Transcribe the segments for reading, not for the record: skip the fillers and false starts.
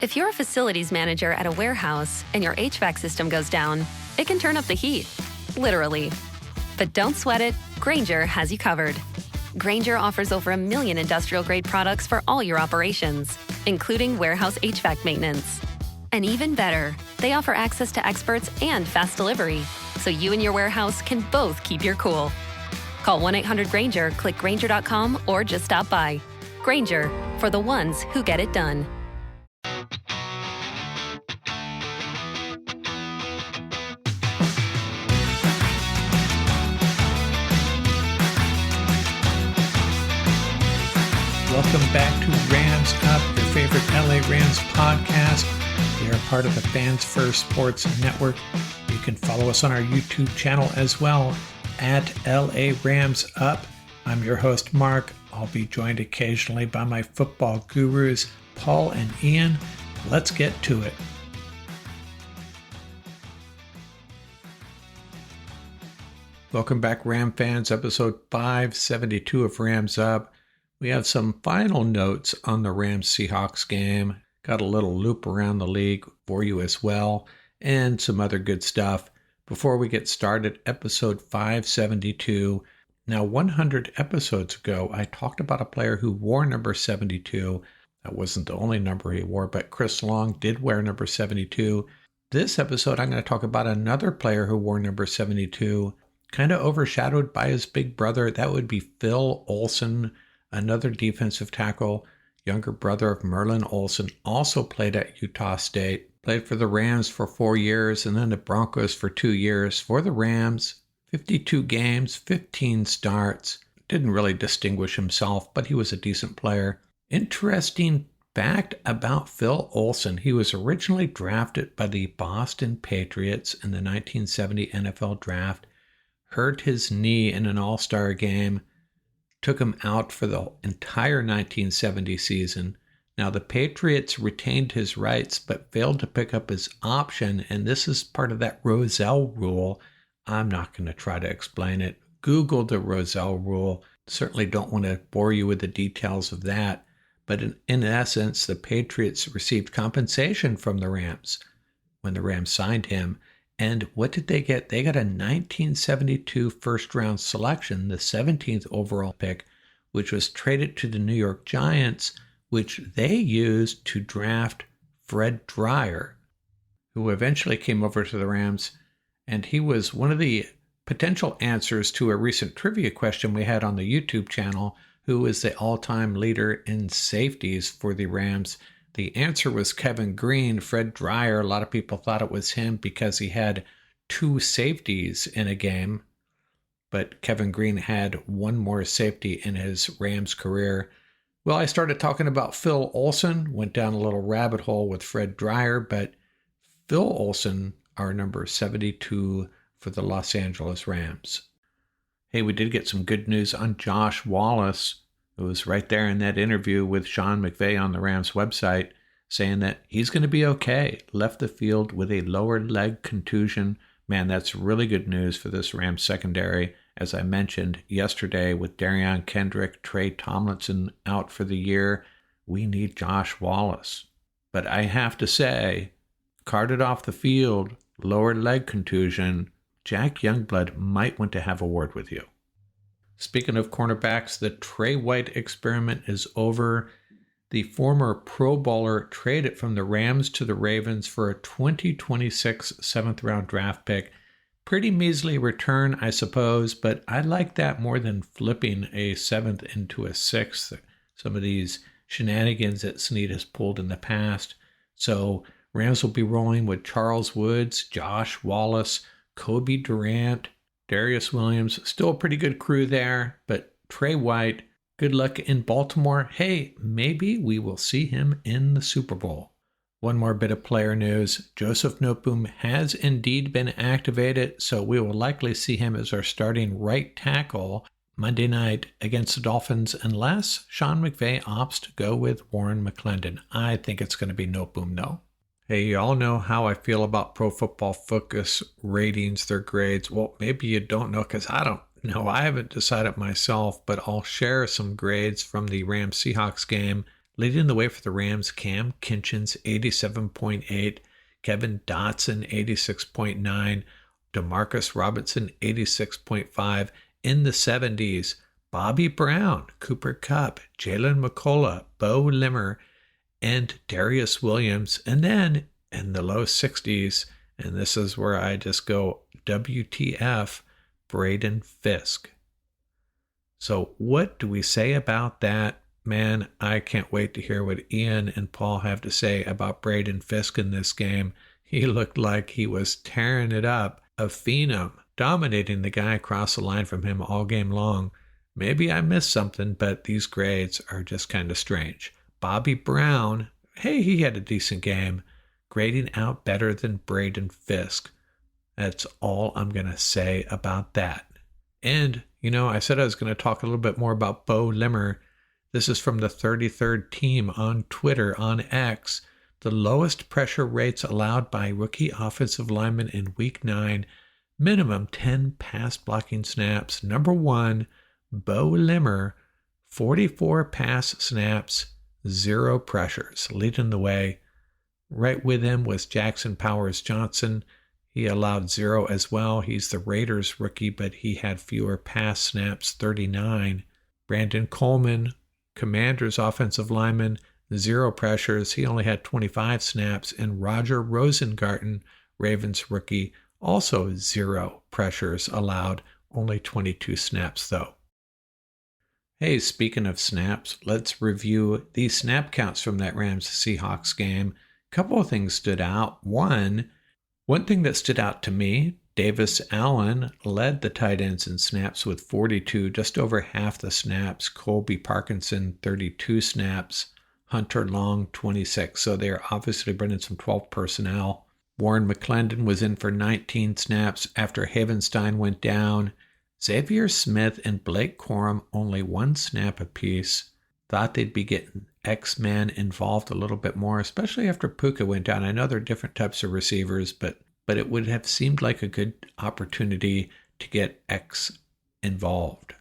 If you're a facilities manager at a warehouse and your HVAC system goes down, it can turn up the heat, literally. But don't sweat it, Grainger has you covered. Grainger offers over 1 million industrial-grade products for all your operations, including warehouse HVAC maintenance. And even better, they offer access to experts and fast delivery, so you and your warehouse can both keep your cool. Call 1-800-GRAINGER, click Grainger.com, or just stop by. Grainger, for the ones who get it done. Welcome back to Rams Up, your favorite LA Rams podcast. We are part of the Fans First Sports Network. You can follow us on our YouTube channel as well at LA Rams Up. I'm your host, Mark. I'll be joined occasionally by my football gurus, Paul and Ian. Let's get to it. Welcome back, Ram fans. Episode 572 of Rams Up. We have some final notes on the Rams-Seahawks game. Got a little loop around the league for you as well, and some other good stuff. Before we get started, episode 572. Now, 100 episodes ago, I talked about a player who wore number 72. That wasn't the only number he wore, but Chris Long did wear number 72. This episode, I'm going to talk about another player who wore number 72, kind of overshadowed by his big brother. That would be Phil Olsen, another defensive tackle, younger brother of Merlin Olsen, also played at Utah State, played for the Rams for 4 years and then the Broncos for 2 years. For the Rams, 52 games, 15 starts. Didn't really distinguish himself, but he was a decent player. Interesting fact about Phil Olsen. He was originally drafted by the Boston Patriots in the 1970 NFL Draft, hurt his knee in an All-Star game, took him out for the entire 1970 season. Now, the Patriots retained his rights but failed to pick up his option, and this is part of that Rozelle rule. I'm not going to try to explain it. Google the Rozelle rule. Certainly don't want to bore you with the details of that. But in essence, the Patriots received compensation from the Rams when the Rams signed him. And what did they get? They got a 1972 first-round selection, the 17th overall pick, which was traded to the New York Giants, which they used to draft Fred Dryer, who eventually came over to the Rams. And he was one of the potential answers to a recent trivia question we had on the YouTube channel, who is the all-time leader in safeties for the Rams. The answer was Kevin Greene. Fred Dryer, a lot of people thought it was him because he had 2 safeties in a game, but Kevin Greene had 1 more safety in his Rams career. Well, I started talking about Phil Olsen, went down a little rabbit hole with Fred Dryer, but Phil Olsen, our number 72 for the Los Angeles Rams. Hey, we did get some good news on Josh Wallace. It was right there in that interview with Sean McVay on the Rams website, saying that he's going to be okay. Left the field with a lower leg contusion. Man, that's really good news for this Rams secondary. As I mentioned yesterday, with Darion Kendrick, Trey Tomlinson out for the year, we need Josh Wallace. But I have to say, carted off the field, lower leg contusion, Jack Youngblood might want to have a word with you. Speaking of cornerbacks, the Trey White experiment is over. The former Pro Bowler traded from the Rams to the Ravens for a 2026 7th-round draft pick. Pretty measly return, I suppose, but I like that more than flipping a 7th into a 6th. Some of these shenanigans that Snead has pulled in the past. So Rams will be rolling with Charles Woods, Josh Wallace, Kobe Durant, Darius Williams, still a pretty good crew there, but Trey White, good luck in Baltimore. Hey, maybe we will see him in the Super Bowl. One more bit of player news. Joseph Noteboom has indeed been activated, so we will likely see him as our starting right tackle Monday night against the Dolphins, unless Sean McVay opts to go with Warren McClendon. I think it's going to be Noteboom, though. Hey, you all know how I feel about Pro Football Focus ratings, their grades. Well, maybe you don't know because I don't know. I haven't decided myself, but I'll share some grades from the Rams-Seahawks game Leading the way for the Rams, Cam Kinchens, 87.8, Kevin Dotson, 86.9, Demarcus Robinson, 86.5. In the 70s, Bobby Brown, Cooper Kupp, Jalen McCullough, Bo Limmer, and Darius Williams. And then in the low 60s, and this is where I just go WTF, Braden Fisk. So what do we say about that? Man, I can't wait to hear what Ian and Paul have to say about Braden Fisk in this game. He looked like he was tearing it up, a phenom, dominating the guy across the line from him all game long. Maybe I missed something, but these grades are just kind of strange. Bobby Brown, hey, he had a decent game, grading out better than Braden Fisk. That's all I'm going to say about that. And, I said I was going to talk a little bit more about Bo Limmer. This is from the 33rd team on Twitter, on X. The lowest pressure rates allowed by rookie offensive linemen in Week 9. Minimum 10 pass blocking snaps. Number 1, Bo Limmer, 44 pass snaps, 0 pressures, leading the way. Right with him was Jackson Powers Johnson. He allowed 0 as well. He's the Raiders rookie, but he had fewer pass snaps, 39. Brandon Coleman, Commanders offensive lineman, 0 pressures. He only had 25 snaps. And Roger Rosengarten, Ravens rookie, also 0 pressures allowed, only 22 snaps though. Hey, speaking of snaps, let's review the snap counts from that Rams-Seahawks game. A couple of things stood out. One thing that stood out to me, Davis Allen led the tight ends in snaps with 42, just over half the snaps. Colby Parkinson, 32 snaps. Hunter Long, 26. So they're obviously bringing some 12 personnel. Warren McClendon was in for 19 snaps after Havenstein went down. Xavier Smith and Blake Corum only 1 snap apiece. Thought they'd be getting X-Men involved a little bit more, especially after Puka went down. I know they're different types of receivers, but it would have seemed like a good opportunity to get X involved.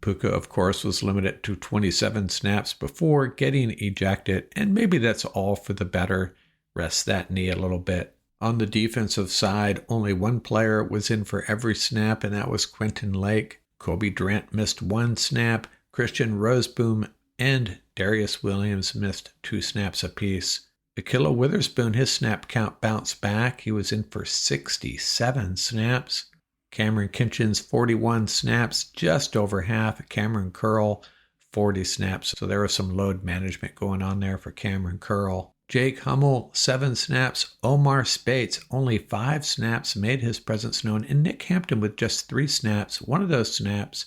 Puka, of course, was limited to 27 snaps before getting ejected, and maybe that's all for the better. Rest that knee a little bit. On the defensive side, only 1 player was in for every snap, and that was Quentin Lake. Kobe Durant missed 1 snap. Christian Roseboom and Darius Williams missed 2 snaps apiece. Ahkello Witherspoon, his snap count bounced back. He was in for 67 snaps. Cameron Kinchens, 41 snaps, just over half. Cameron Curl, 40 snaps. So there was some load management going on there for Cameron Curl. Jake Hummel, 7 snaps. Omar Spates, only 5 snaps, made his presence known. And Nick Hampton with just 3 snaps. One of those snaps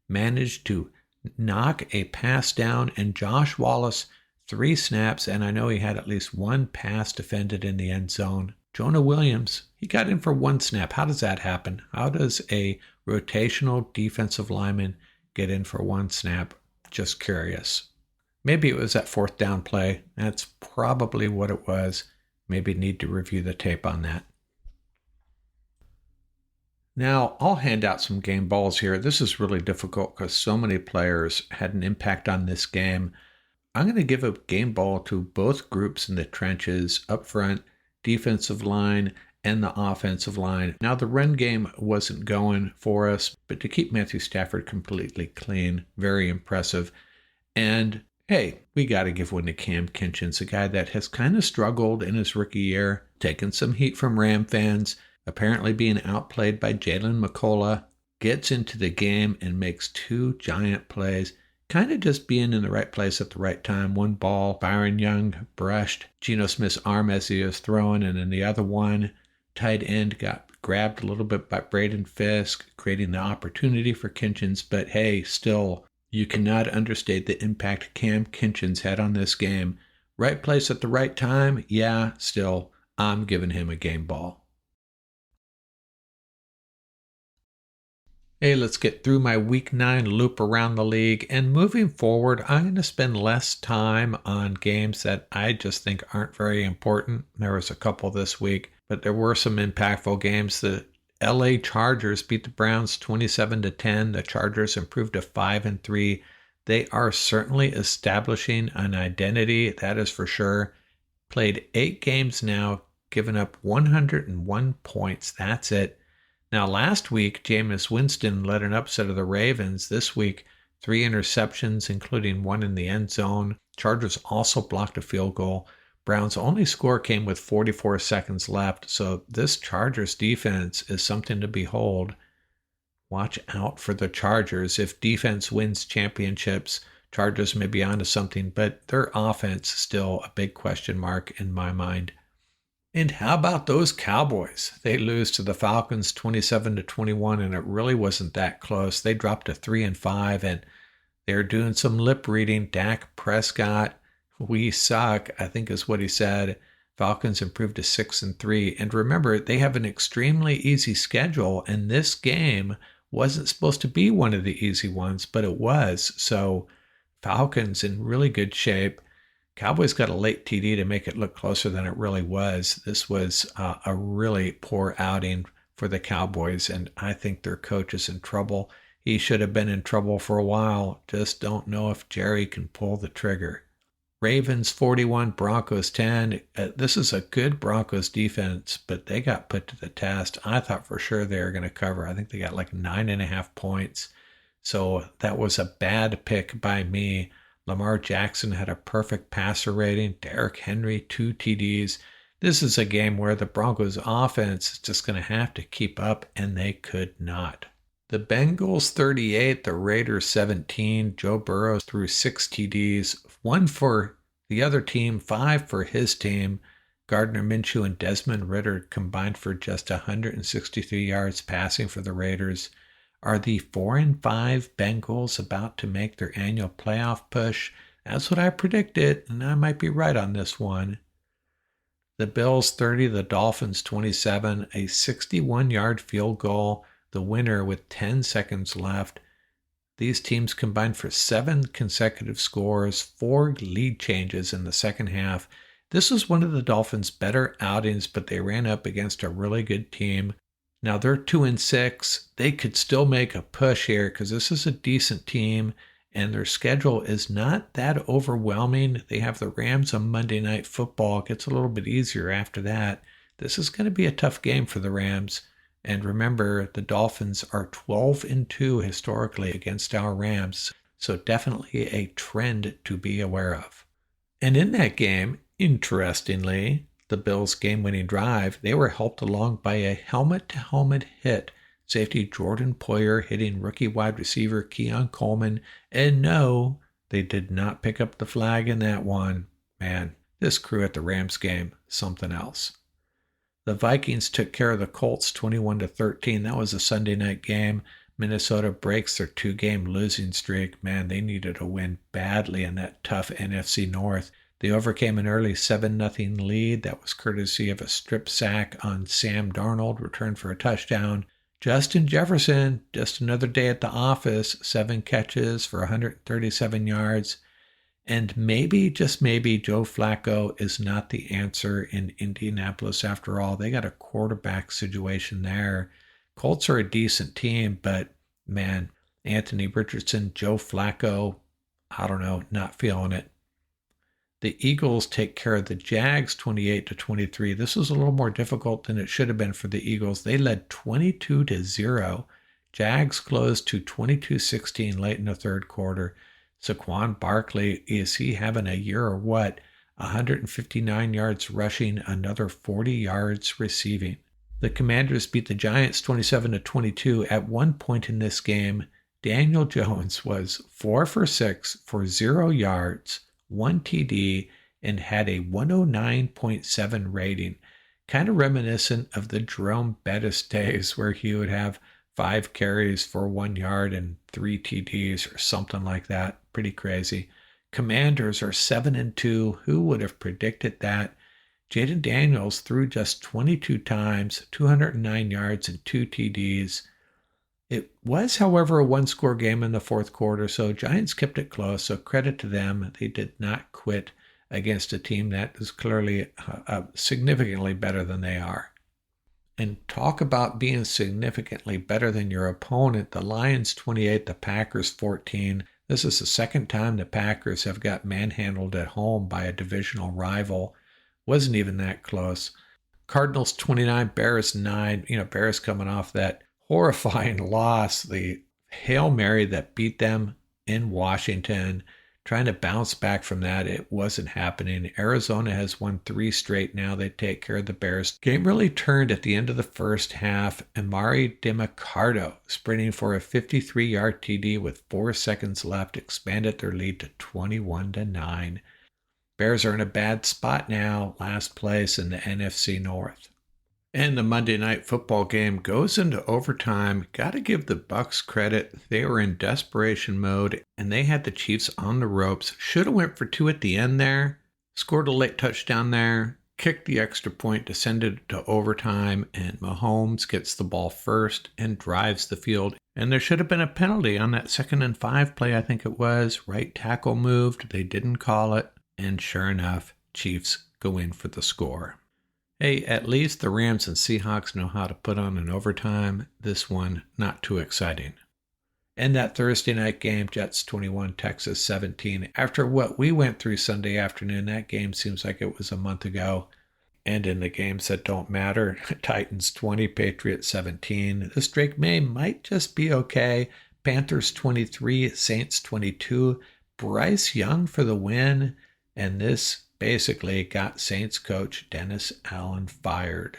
managed to knock a pass down. And Josh Wallace, 3 snaps. And I know he had at least 1 pass defended in the end zone. Jonah Williams, he got in for 1 snap. How does that happen? How does a rotational defensive lineman get in for 1 snap? Just curious. Maybe it was that 4th down play. That's probably what it was. Maybe need to review the tape on that. Now, I'll hand out some game balls here. This is really difficult because so many players had an impact on this game. I'm going to give a game ball to both groups in the trenches, up front, defensive line, and the offensive line. Now, the run game wasn't going for us, but to keep Matthew Stafford completely clean, very impressive. And hey, we got to give one to Cam Kinchens, a guy that has kind of struggled in his rookie year, taking some heat from Ram fans, apparently being outplayed by Jalen McCullough, gets into the game and makes 2 giant plays, kind of just being in the right place at the right time. One ball, Byron Young brushed Geno Smith's arm as he was throwing, and then the other one, tight end, got grabbed a little bit by Braden Fisk, creating the opportunity for Kinchens. But hey, still, you cannot understate the impact Cam Kinchens had on this game. Right place at the right time? Yeah, still, I'm giving him a game ball. Hey, let's get through my Week 9 loop around the league. And moving forward, I'm going to spend less time on games that I just think aren't very important. There was a couple this week, but there were some impactful games. The LA Chargers beat the Browns 27-10. The Chargers improved to 5-3. They are certainly establishing an identity, that is for sure. Played 8 games now, given up 101 points. That's it. Now, last week, Jameis Winston led an upset of the Ravens. This week, 3 interceptions, including 1 in the end zone. Chargers also blocked a field goal. Browns' only score came with 44 seconds left, so this Chargers defense is something to behold. Watch out for the Chargers. If defense wins championships, Chargers may be onto something, but their offense still a big question mark in my mind. And how about those Cowboys? They lose to the Falcons 27-21, and it really wasn't that close. They dropped to 3-5, and they're doing some lip reading. Dak Prescott, we suck, I think is what he said. Falcons improved to 6-3. And remember, they have an extremely easy schedule, and this game wasn't supposed to be one of the easy ones, but it was. So Falcons in really good shape. Cowboys got a late TD to make it look closer than it really was. This was a really poor outing for the Cowboys, and I think their coach is in trouble. He should have been in trouble for a while. Just don't know if Jerry can pull the trigger. Ravens 41, Broncos 10. This is a good Broncos defense, but they got put to the test. I thought for sure they were going to cover. I think they got like 9.5 points. So that was a bad pick by me. Lamar Jackson had a perfect passer rating. Derrick Henry, 2 TDs. This is a game where the Broncos offense is just going to have to keep up, and they could not. The Bengals 38, the Raiders 17. Joe Burrow threw 6 TDs, 1 for the other team, 5 for his team. Gardner Minshew and Desmond Ridder combined for just 163 yards passing for the Raiders. Are the 4-5 Bengals about to make their annual playoff push? That's what I predicted, and I might be right on this one. The Bills 30, the Dolphins 27, a 61-yard field goal, the winner with 10 seconds left. These teams combined for 7 consecutive scores, 4 lead changes in the second half. This was one of the Dolphins' better outings, but they ran up against a really good team. Now they're 2-6. They could still make a push here because this is a decent team and their schedule is not that overwhelming. They have the Rams on Monday Night Football. It gets a little bit easier after that. This is going to be a tough game for the Rams. And remember, the Dolphins are 12-2 historically against our Rams. So definitely a trend to be aware of. And in that game, interestingly, the Bills' game-winning drive, they were helped along by a helmet-to-helmet hit. Safety Jordan Poyer hitting rookie wide receiver Keon Coleman. And no, they did not pick up the flag in that one. Man, this crew at the Rams game, something else. The Vikings took care of the Colts 21-13. That was a Sunday night game. Minnesota breaks their 2-game losing streak. Man, they needed a win badly in that tough NFC North. They overcame an early 7-0 lead. That was courtesy of a strip sack on Sam Darnold, returned for a touchdown. Justin Jefferson, just another day at the office, 7 catches for 137 yards. And maybe, just maybe, Joe Flacco is not the answer in Indianapolis after all. They got a quarterback situation there. Colts are a decent team, but man, Anthony Richardson, Joe Flacco, I don't know, not feeling it. The Eagles take care of the Jags 28-23. This was a little more difficult than it should have been for the Eagles. They led 22-0. Jags closed to 22-16 late in the third quarter. Saquon Barkley, is he having a year or what? 159 yards rushing, another 40 yards receiving. The Commanders beat the Giants 27-22. At one point in this game, Daniel Jones was 4 for 6 for 0 yards, 1 TD, and had a 109.7 rating. Kind of reminiscent of the Jerome Bettis days where he would have 5 carries for 1 yard and 3 TDs or something like that. Pretty crazy. Commanders are 7-2. Who would have predicted that? Jaden Daniels threw just 22 times, 209 yards and 2 TDs. It was, however, a 1-score game in the fourth quarter, so Giants kept it close, so credit to them. They did not quit against a team that is clearly significantly better than they are. And talk about being significantly better than your opponent. The Lions 28, the Packers 14. This is the second time the Packers have got manhandled at home by a divisional rival. Wasn't even that close. Cardinals 29, Bears 9. Bears coming off that horrifying loss, the Hail Mary that beat them in Washington. Trying to bounce back from that, it wasn't happening. Arizona has won 3 straight now. They take care of the Bears. Game really turned at the end of the first half. Emari Demercado sprinting for a 53-yard TD with 4 seconds left expanded their lead to 21-9. Bears are in a bad spot now, last place in the NFC North. And the Monday Night Football game goes into overtime. Got to give the Bucs credit. They were in desperation mode, and they had the Chiefs on the ropes. Should have went for 2 at the end there. Scored a late touchdown there. Kicked the extra point to send it to overtime, and Mahomes gets the ball first and drives the field. And there should have been a penalty on that 2nd and 5 play, I think it was. Right tackle moved. They didn't call it. And sure enough, Chiefs go in for the score. Hey, at least the Rams and Seahawks know how to put on an overtime. This one, not too exciting. And that Thursday night game, Jets 21, Texas 17. After what we went through Sunday afternoon, that game seems like it was a month ago. And in the games that don't matter, Titans 20, Patriots 17. This Drake May might just be okay. Panthers 23, Saints 22. Bryce Young for the win. And this basically got Saints coach Dennis Allen fired.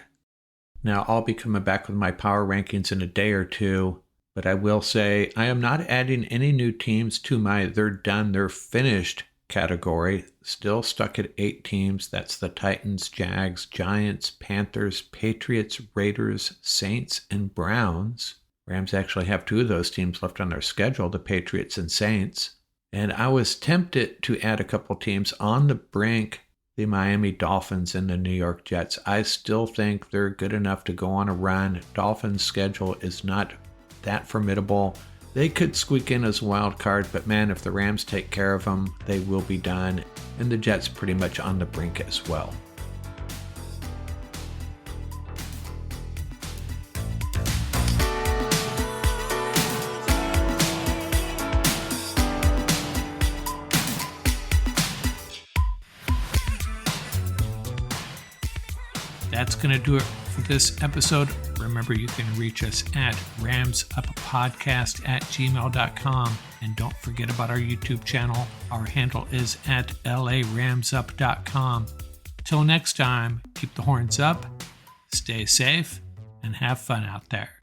Now, I'll be coming back with my power rankings in a day or two, but I will say I am not adding any new teams to my they're done, they're finished category. Still stuck at 8 teams. That's the Titans, Jags, Giants, Panthers, Patriots, Raiders, Saints, and Browns. Rams actually have 2 of those teams left on their schedule, the Patriots and Saints. And I was tempted to add a couple teams on the brink, the Miami Dolphins and the New York Jets. I still think they're good enough to go on a run. Dolphins' schedule is not that formidable. They could squeak in as a wild card, but man, if the Rams take care of them, they will be done. And the Jets pretty much on the brink as well. That's going to do it for this episode. Remember, you can reach us at ramsuppodcast@gmail.com. And don't forget about our YouTube channel. Our handle is at laramsup.com. Till next time, keep the horns up, stay safe, and have fun out there.